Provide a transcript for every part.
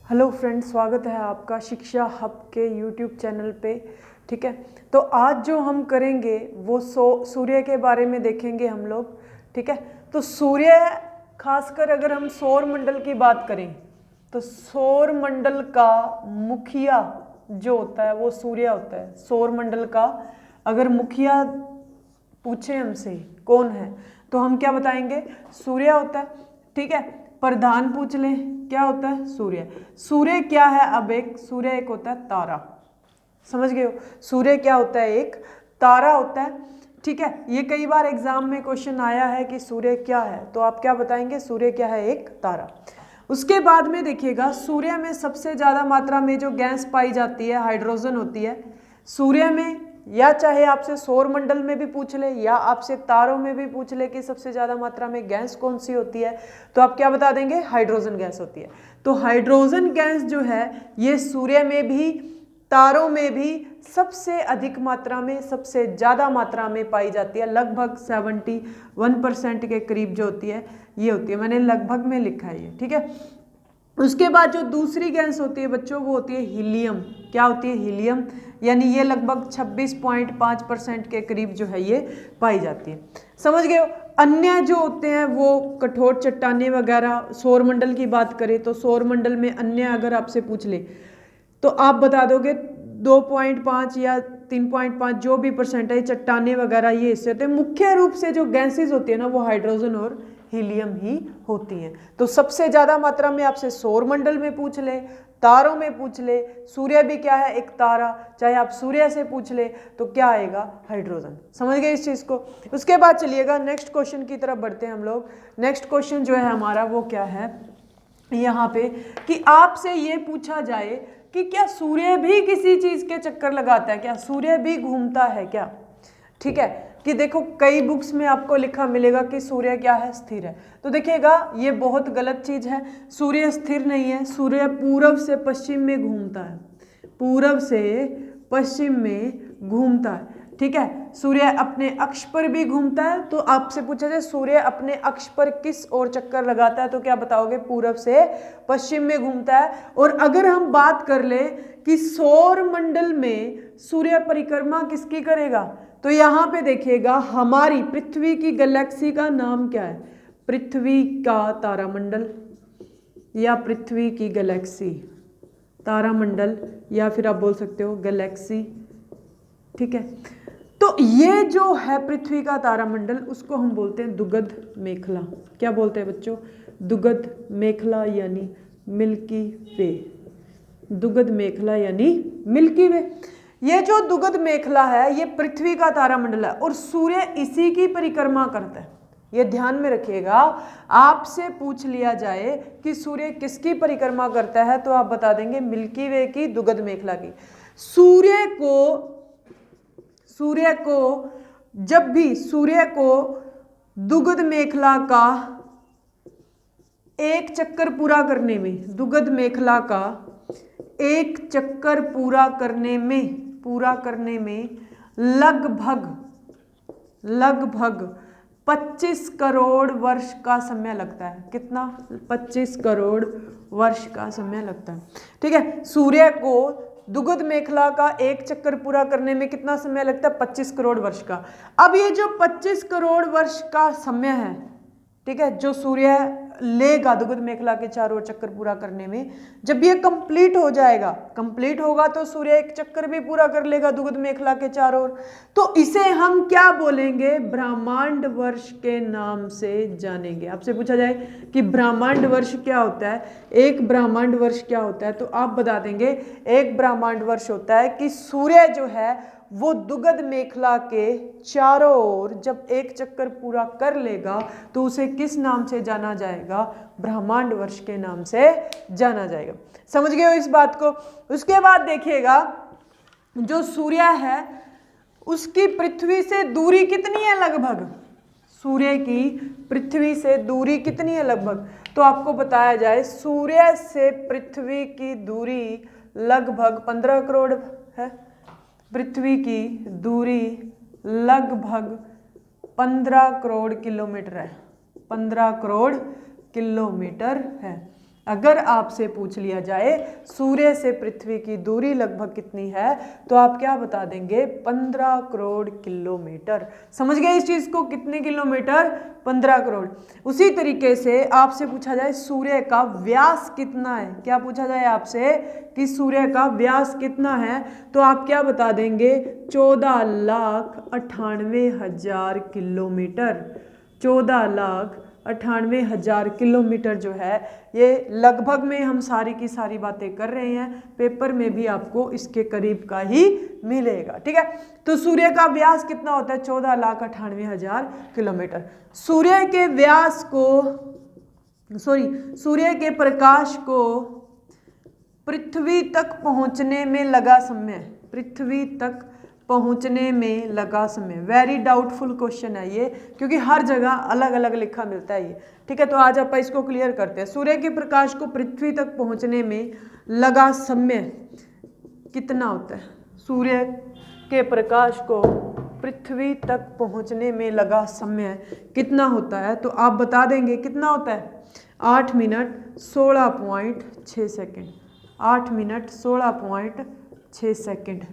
Hello friends, स्वागत है आपका शिक्षा हब के यूट्यूब चैनल पे। ठीक है, तो आज जो हम करेंगे वो सूर्य के बारे में देखेंगे हम लोग। ठीक है, तो सूर्य, खासकर अगर हम सौर मंडल की बात करें तो सौर मंडल का मुखिया जो होता है वो सूर्य होता है। सौर मंडल का अगर मुखिया पूछे हमसे कौन है तो हम क्या बताएंगे? सूर्य होता है। ठीक है, प्रधान पूछ ले क्या होता है? सूर्य। सूर्य क्या है? अब एक सूर्य एक होता है तारा। समझ गए हो? सूर्य क्या होता है? एक तारा होता है। ठीक है, ये कई बार एग्जाम में क्वेश्चन आया है कि सूर्य क्या है, तो आप क्या बताएंगे? सूर्य क्या है? एक तारा। उसके बाद में देखिएगा, सूर्य में सबसे ज्यादा मात्रा में जो गैस पाई जाती है हाइड्रोजन होती है सूर्य में, या चाहे आपसे सौर मंडल में भी पूछ ले या आपसे तारों में भी पूछ ले कि सबसे ज्यादा मात्रा में गैस कौन सी होती है, तो आप क्या बता देंगे? हाइड्रोजन गैस होती है। तो हाइड्रोजन गैस जो है ये सूर्य में भी तारों में भी सबसे अधिक मात्रा में, सबसे ज्यादा मात्रा में पाई जाती है। लगभग 71% के करीब जो होती है ये होती है। मैंने लगभग में लिखा है ये। ठीक है, उसके बाद जो दूसरी गैस होती है बच्चों वो होती है हीलियम। क्या होती है? हीलियम। यानी ये लगभग 26.5% के करीब जो है ये पाई जाती है। समझ गए हो? अन्य जो होते हैं वो कठोर चट्टानें वगैरह। सौर मंडल की बात करें तो सौर मंडल में अन्य अगर आपसे पूछ ले तो आप बता दोगे 2.5 या 3.5 जो भी परसेंटेज चट्टाने वगैरह ये हिस्से होते हैं। मुख्य रूप से जो गैसेस होती है ना वो हाइड्रोजन और हीलियम ही होती हैं। तो सबसे ज्यादा मात्रा में आपसे सौर मंडल में पूछ ले, तारों में पूछ ले, सूर्य भी क्या है? एक तारा। चाहे आप सूर्य से पूछ ले तो क्या आएगा? हाइड्रोजन। समझ गए इस चीज को? उसके बाद चलिएगा नेक्स्ट क्वेश्चन की तरफ बढ़ते हैं हम लोग। नेक्स्ट क्वेश्चन जो है हमारा वो क्या है यहाँ पे कि आपसे ये पूछा जाए कि क्या सूर्य भी किसी चीज के चक्कर लगाता है? क्या सूर्य भी घूमता है क्या? ठीक है, कि देखो कई बुक्स में आपको लिखा मिलेगा कि सूर्य क्या है? स्थिर है। तो देखिएगा ये बहुत गलत चीज है। सूर्य स्थिर नहीं है। सूर्य पूरब से पश्चिम में घूमता है। पूरब से पश्चिम में घूमता है। ठीक है, सूर्य अपने अक्ष पर भी घूमता है। तो आपसे पूछा जाए सूर्य अपने अक्ष पर किस ओर चक्कर लगाता है तो क्या बताओगे? पूरब से पश्चिम में घूमता है। और अगर हम बात कर ले कि सौर मंडल में सूर्य परिक्रमा किसकी करेगा तो यहां पे देखिएगा हमारी पृथ्वी की गैलेक्सी का नाम क्या है? पृथ्वी का तारामंडल या पृथ्वी की गैलेक्सी, तारामंडल या फिर आप बोल सकते हो गैलेक्सी। ठीक है, तो ये जो है पृथ्वी का तारामंडल उसको हम बोलते हैं दुगध मेखला। क्या बोलते हैं बच्चों? दुगध मेखला यानी मिल्की वे। दुगध मेखला यानी मिल्की वे। ये जो दुगध मेखला है ये पृथ्वी का तारामंडल है और सूर्य इसी की परिक्रमा करता है। ये ध्यान में रखिएगा। आपसे पूछ लिया जाए कि सूर्य किसकी परिक्रमा करता है तो आप बता देंगे मिल्की वे की, दुगध मेखला की। सूर्य को जब भी सूर्य को दुगध मेखला का एक चक्कर पूरा करने में, दुगध मेखला का एक चक्कर पूरा करने में लगभग 25 करोड़ वर्ष का समय लगता है। कितना? 25 करोड़ वर्ष का समय लगता है। ठीक है, सूर्य को दुगध मेखला का एक चक्कर पूरा करने में कितना समय लगता है? 25 करोड़ वर्ष का। अब ये जो 25 करोड़ वर्ष का समय है, ठीक है, जो सूर्य लेगा दुगध मेखला के चारों ओर चक्कर पूरा करने में, जब ये कंप्लीट हो जाएगा, कंप्लीट होगा तो सूर्य एक चक्कर भी पूरा कर लेगा दुगध मेखला के चारों ओर, तो इसे हम क्या बोलेंगे? ब्रह्मांड वर्ष के नाम से जानेंगे। आपसे पूछा जाए कि ब्रह्मांड वर्ष क्या होता है, एक ब्रह्मांड वर्ष क्या होता है, तो आप बता देंगे एक ब्रह्मांड वर्ष होता है कि सूर्य जो है वो दुगध मेखला के चारों ओर जब एक चक्कर पूरा कर लेगा तो उसे किस नाम से जाना जाएगा? ब्रह्मांड वर्ष के नाम से जाना जाएगा। समझ गए हो इस बात को? उसके बाद देखिएगा जो सूर्य है उसकी पृथ्वी से दूरी कितनी है? लगभग सूर्य की पृथ्वी से दूरी कितनी है लगभग? तो आपको बताया जाए सूर्य से पृथ्वी की दूरी लगभग 15 करोड़ है। पृथ्वी की दूरी लगभग 15 करोड़ किलोमीटर है। 15 करोड़ किलोमीटर है। अगर आपसे पूछ लिया जाए सूर्य से पृथ्वी की दूरी लगभग कितनी है, तो आप क्या बता देंगे? 15 करोड़ किलोमीटर। समझ गए इस चीज को? कितने किलोमीटर? 15 करोड़। उसी तरीके से आपसे पूछा जाए सूर्य का व्यास कितना है, क्या पूछा जाए आपसे कि सूर्य का व्यास कितना है, तो आप क्या बता देंगे? 14,98,000 किलोमीटर। 14,98,000 किलोमीटर जो है, ये लगभग में हम सारी की सारी बातें कर रहे हैं, पेपर में भी आपको इसके करीब का ही मिलेगा। ठीक है, तो सूर्य का व्यास कितना होता है? 14,98,000 किलोमीटर। सूर्य के व्यास को सूर्य के प्रकाश को पृथ्वी तक पहुंचने में लगा समय, पृथ्वी तक पहुंचने में लगा समय। वेरी डाउटफुल क्वेश्चन है ये, क्योंकि हर जगह अलग अलग लिखा मिलता है ये। ठीक है, तो आज आप इसको क्लियर करते हैं। सूर्य के प्रकाश को पृथ्वी तक पहुंचने में लगा समय कितना होता है? सूर्य के प्रकाश को पृथ्वी तक पहुंचने में लगा समय कितना होता है, तो आप बता देंगे कितना होता है? 8 minute 16.6 second. 8 minute 16.6 second.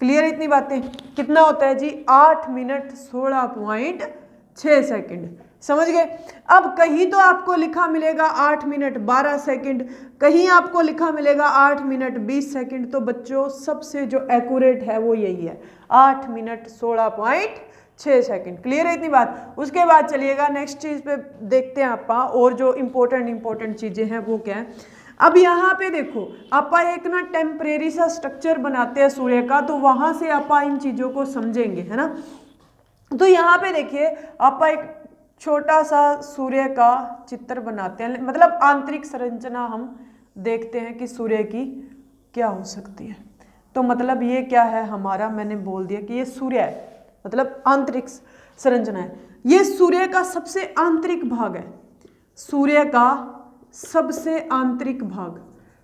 Clear है इतनी बातें? कितना होता है जी? 8 मिनट 16.6 सेकेंड। समझ गए? अब कहीं तो आपको लिखा मिलेगा 8 मिनट 12 सेकेंड, कहीं आपको लिखा मिलेगा 8 मिनट 20 सेकेंड। तो बच्चों सबसे जो एक्यूरेट है वो यही है, 8 मिनट 16.6 सेकेंड। क्लियर है इतनी बात? उसके बाद चलिएगा नेक्स्ट चीज पे देखते हैं आपा, और जो इंपॉर्टेंट चीजें हैं वो क्या है। अब यहाँ पे देखो आपा एक ना टेम्परेरी सा स्ट्रक्चर बनाते हैं सूर्य का, तो वहां से आपा इन चीजों को समझेंगे, है ना। तो यहाँ पे देखिए आपा एक छोटा सा सूर्य का चित्र बनाते हैं, मतलब आंतरिक संरचना हम देखते हैं कि सूर्य की क्या हो सकती है। तो मतलब ये क्या है हमारा, मैंने बोल दिया कि ये सूर्य है, मतलब आंतरिक संरचना है। ये सूर्य का सबसे आंतरिक भाग है, सूर्य का सबसे आंतरिक भाग,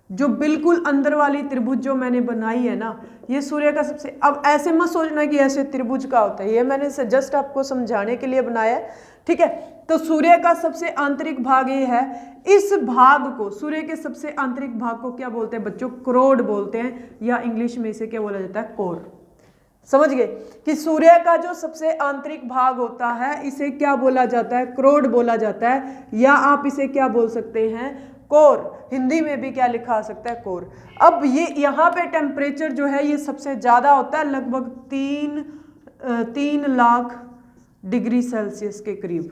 जो बिल्कुल अंदर वाली त्रिभुज जो मैंने बनाई है ना, ये सूर्य का सबसे। अब ऐसे मत सोचना कि ऐसे त्रिभुज का होता है, ये मैंने जस्ट आपको समझाने के लिए बनाया है। ठीक है, तो सूर्य का सबसे आंतरिक भाग ये है। इस भाग को, सूर्य के सबसे आंतरिक भाग को क्या बोलते हैं बच्चों? क्रोड बोलते हैं, या इंग्लिश में इसे क्या बोला जाता है? कोर। समझ गए कि सूर्य का जो सबसे आंतरिक भाग होता है इसे क्या बोला जाता है? क्रोड बोला जाता है, या आप इसे क्या बोल सकते हैं? कोर। हिंदी में भी क्या लिखा आ सकता है? कोर। अब ये यहाँ पे टेम्परेचर जो है ये सबसे ज्यादा होता है, लगभग 3 लाख डिग्री सेल्सियस के करीब।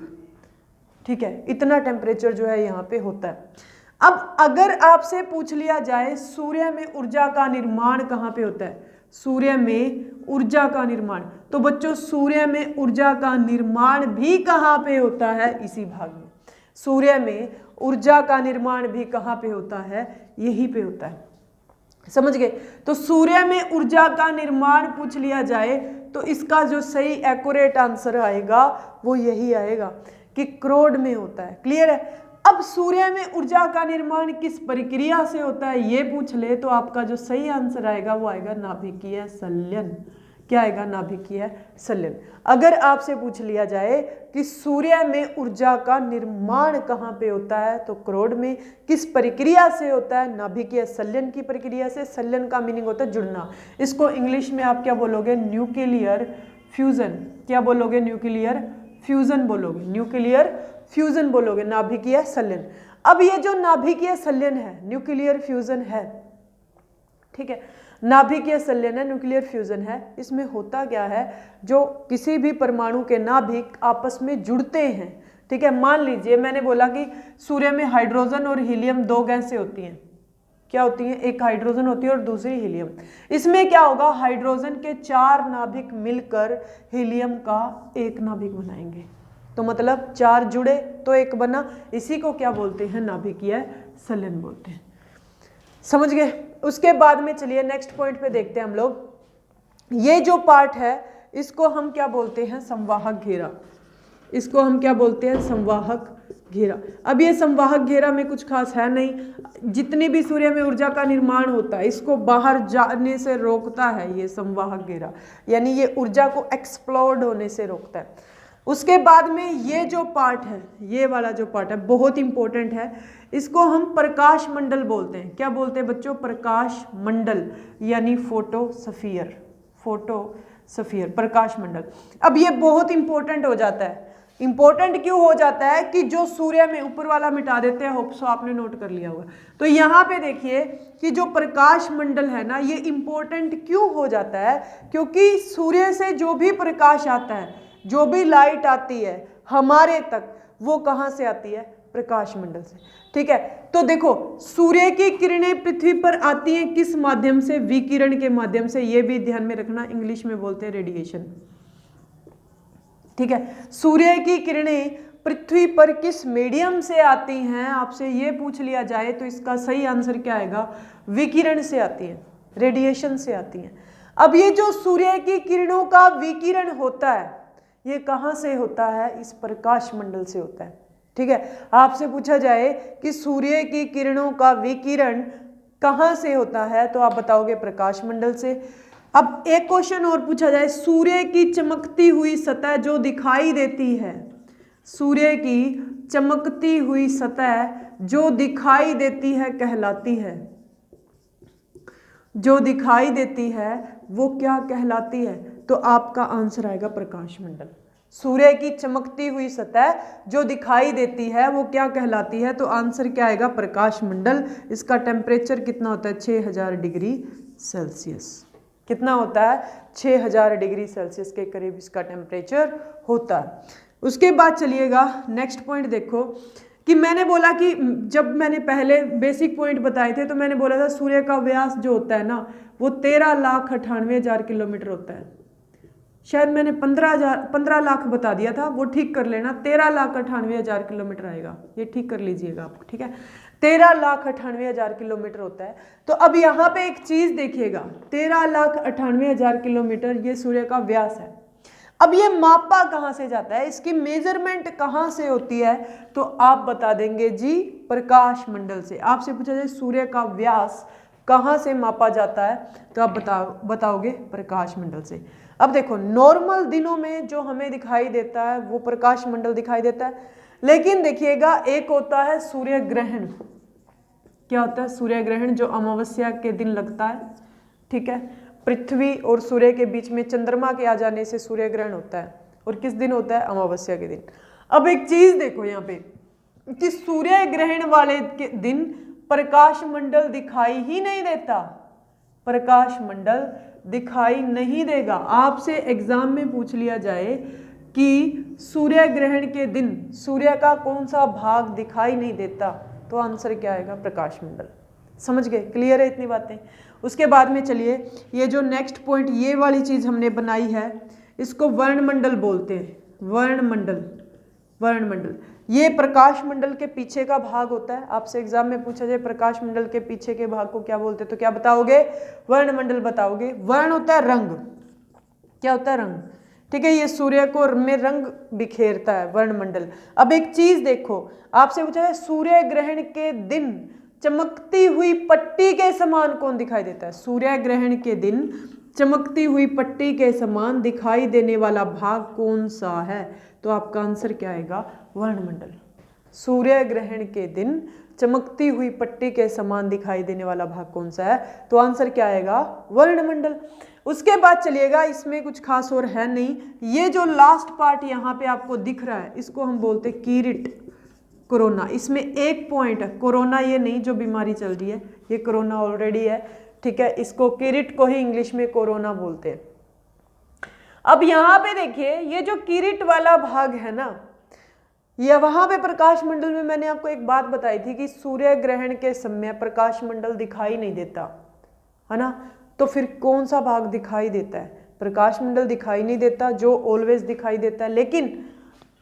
ठीक है, इतना टेम्परेचर जो है यहाँ पे होता है। अब अगर आपसे पूछ लिया जाए सूर्य में ऊर्जा का निर्माण कहाँ पे होता है? सूर्य में ऊर्जा का निर्माण, तो बच्चों सूर्य में ऊर्जा का निर्माण भी कहाँ पे होता है? इसी भाग में। सूर्य में ऊर्जा का निर्माण भी कहाँ पे होता है? यहीं पे होता है। समझ गए? तो सूर्य में ऊर्जा का निर्माण पूछ लिया जाए तो इसका जो सही एक्यूरेट आंसर आएगा वो यही आएगा कि क्रोड में होता है। क्लियर है? अब सूर्य में ऊर्जा का निर्माण किस प्रक्रिया से होता है ये पूछ ले तो आपका जो सही आंसर आएगा वो आएगा नाभिकीय संलयन। क्या आएगा? नाभिकीय संलयन। अगर आपसे पूछ लिया जाए कि सूर्य में ऊर्जा का निर्माण कहाँ पे होता है तो क्रोड में। किस प्रक्रिया से होता है? नाभिकीय संलयन की प्रक्रिया से। संलयन का मीनिंग होता है जुड़ना। इसको इंग्लिश में आप क्या बोलोगे? Nuclear fusion. क्या बोलोगे? न्यूक्लियर फ्यूजन बोलोगे। न्यूक्लियर फ्यूजन बोलोगे, नाभिकीय संलयन। अब ये जो नाभिकीय संलयन है, न्यूक्लियर फ्यूजन है, ठीक है, नाभिकीय संलयन है, न्यूक्लियर फ्यूजन है। इसमें होता क्या है? जो किसी भी परमाणु के नाभिक आपस में जुड़ते हैं। ठीक है, मान लीजिए मैंने बोला कि सूर्य में हाइड्रोजन और हीलियम 2 गैसें होती हैं। क्या होती हैं? एक हाइड्रोजन होती है और दूसरी हीलियम। इसमें क्या होगा? हाइड्रोजन के 4 नाभिक मिलकर हीलियम का एक नाभिक बनाएंगे। तो मतलब 4 जुड़े तो एक बना। इसी को क्या बोलते हैं? नाभिकीय संलयन बोलते हैं। समझ गए? उसके बाद में चलिए नेक्स्ट पॉइंट पे देखते हैं हम लोग। ये जो पार्ट है इसको हम क्या बोलते हैं? संवाहक घेरा। इसको हम क्या बोलते हैं? संवाहक घेरा। अब ये संवाहक घेरा में कुछ खास है नहीं। जितनी भी सूर्य में ऊर्जा का निर्माण होता है इसको बाहर जाने से रोकता है ये संवाहक घेरा, यानी ये ऊर्जा को एक्सप्लोड होने से रोकता है। उसके बाद में ये जो पार्ट है, ये वाला जो पार्ट है बहुत इंपॉर्टेंट है। इसको हम प्रकाश मंडल बोलते हैं। क्या बोलते हैं बच्चों? प्रकाश मंडल, यानी फोटोस्फीयर, फोटोस्फीयर, प्रकाश मंडल। अब ये बहुत इंपॉर्टेंट हो जाता है। इंपॉर्टेंट क्यों हो जाता है कि जो सूर्य में, ऊपर वाला मिटा देते हैं, होप सो आपने नोट कर लिया होगा। तो यहाँ पे देखिए कि जो प्रकाश मंडल है ना, ये इंपॉर्टेंट क्यों हो जाता है? क्योंकि सूर्य से जो भी प्रकाश आता है, जो भी लाइट आती है हमारे तक, वो कहाँ से आती है? प्रकाश मंडल से। ठीक है, तो देखो सूर्य की किरणें पृथ्वी पर आती हैं किस माध्यम से? विकिरण के माध्यम से। ये भी ध्यान में रखना, इंग्लिश में बोलते हैं रेडिएशन। ठीक है, सूर्य की किरणें पृथ्वी पर किस मीडियम से आती हैं? आपसे ये पूछ लिया जाए तो इसका सही आंसर क्या आएगा? विकिरण से आती है, रेडिएशन से आती हैं। अब ये जो सूर्य की किरणों का विकिरण होता है, ये कहाँ से होता है? इस प्रकाश मंडल से होता है। ठीक है, आपसे पूछा जाए कि सूर्य की किरणों का विकिरण कहाँ से होता है, तो आप बताओगे प्रकाश मंडल से। अब एक क्वेश्चन और पूछा जाए, सूर्य की चमकती हुई सतह जो दिखाई देती है, सूर्य की चमकती हुई सतह जो दिखाई देती है कहलाती है, जो दिखाई देती है वो क्या कहलाती है? तो आपका आंसर आएगा प्रकाश मंडल। सूर्य की चमकती हुई सतह जो दिखाई देती है वो क्या कहलाती है? तो आंसर क्या आएगा? प्रकाश मंडल। इसका टेम्परेचर कितना होता है? 6000 डिग्री सेल्सियस। कितना होता है? 6000 डिग्री सेल्सियस के करीब इसका टेम्परेचर होता है। उसके बाद चलिएगा नेक्स्ट पॉइंट देखो कि मैंने बोला कि जब मैंने पहले बेसिक पॉइंट बताए थे तो मैंने बोला था सूर्य का व्यास जो होता है ना, वो 13,98,000 किलोमीटर होता है। शायद मैंने 15 लाख बता दिया था, वो ठीक कर लेना, 13,98,000 किलोमीटर आएगा, ये ठीक कर लीजिएगा आप। ठीक है, 13,98,000 किलोमीटर होता है। तो अब यहाँ पे एक चीज देखिएगा, 13,98,000 किलोमीटर ये सूर्य का व्यास है। अब ये मापा कहाँ से जाता है? इसकी मेजरमेंट कहाँ से होती है? तो आप बता देंगे जी प्रकाश मंडल से। आपसे पूछा जाए सूर्य का व्यास कहाँ से मापा जाता है, तो आप बताओगे प्रकाश मंडल से। अब देखो नॉर्मल दिनों में जो हमें दिखाई देता है वो प्रकाश मंडल दिखाई देता है, लेकिन देखिएगा एक होता है सूर्य ग्रहण। क्या होता है? सूर्य ग्रहण, जो अमावस्या के दिन लगता है। ठीक है, पृथ्वी और सूर्य के बीच में चंद्रमा के आ जाने से सूर्य ग्रहण होता है, और किस दिन होता है? अमावस्या के दिन। अब एक चीज देखो यहाँ पे कि सूर्य ग्रहण वाले के दिन प्रकाश मंडल दिखाई ही नहीं देता, प्रकाश मंडल दिखाई नहीं देगा। आपसे एग्जाम में पूछ लिया जाए कि सूर्य ग्रहण के दिन सूर्य का कौन सा भाग दिखाई नहीं देता, तो आंसर क्या आएगा? प्रकाश मंडल। समझ गए? क्लियर है इतनी बातें? उसके बाद में चलिए ये जो नेक्स्ट पॉइंट, ये वाली चीज हमने बनाई है, इसको वर्णमंडल बोलते हैं। वर्णमंडल, वर्णमंडल ये प्रकाश मंडल के पीछे का भाग होता है। आपसे एग्जाम में पूछा जाए प्रकाश मंडल के पीछे के भाग को क्या बोलते हैं, तो क्या बताओगे? वर्णमंडल बताओगे। वर्ण होता है रंग। क्या होता है? रंग। ठीक है, ये सूर्य को में रंग बिखेरता है वर्णमंडल। अब एक चीज देखो, आपसे पूछा जाए सूर्य ग्रहण के दिन चमकती हुई पट्टी के समान कौन दिखाई देता है? सूर्य ग्रहण के दिन चमकती हुई पट्टी के समान दिखाई देने वाला भाग कौन सा है? तो आपका आंसर क्या आएगा? वर्णमंडल। सूर्य ग्रहण के दिन चमकती हुई पट्टी के समान दिखाई देने वाला भाग कौन सा है? तो आंसर क्या आएगा? वर्णमंडल। उसके बाद चलिएगा, इसमें कुछ खास और है नहीं, ये जो लास्ट पार्ट यहाँ पे आपको दिख रहा है इसको हम बोलते हैं किरीट, कोरोना। इसमें एक पॉइंट है, कोरोना ये नहीं जो बीमारी चल रही है, ये कोरोना ऑलरेडी है। ठीक है, इसको किरीट को ही इंग्लिश में कोरोना बोलते हैं। अब यहाँ पे देखिए ये जो किरीट वाला भाग है ना, ये वहां पे प्रकाश मंडल में मैंने आपको एक बात बताई थी कि सूर्य ग्रहण के समय प्रकाश मंडल दिखाई नहीं देता है ना, तो फिर कौन सा भाग दिखाई देता है? प्रकाश मंडल दिखाई नहीं देता, जो ऑलवेज दिखाई देता है, लेकिन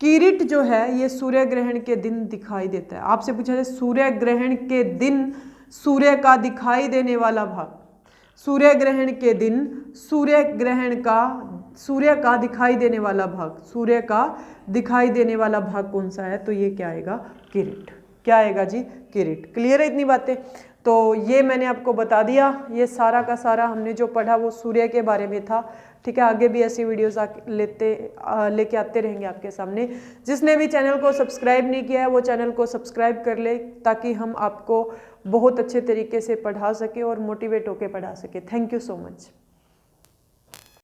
किरीट जो है ये सूर्य ग्रहण के दिन दिखाई देता है। आपसे पूछा जाए सूर्य ग्रहण के दिन सूर्य का दिखाई देने वाला भाग, सूर्य ग्रहण के दिन सूर्य का दिखाई देने वाला भाग, सूर्य का दिखाई देने वाला भाग कौन सा है? तो ये क्या आएगा? किरीट। क्या आएगा जी? किरीट। क्लियर है इतनी बातें? तो ये मैंने आपको बता दिया, ये सारा का सारा हमने जो पढ़ा वो सूर्य के बारे में था। ठीक है, आगे भी ऐसी वीडियोस लेके आते रहेंगे आपके सामने। जिसने भी चैनल को सब्सक्राइब नहीं किया है वो चैनल को सब्सक्राइब कर ले, ताकि हम आपको बहुत अच्छे तरीके से पढ़ा सके और मोटिवेट होकर पढ़ा सके। Thank you so much.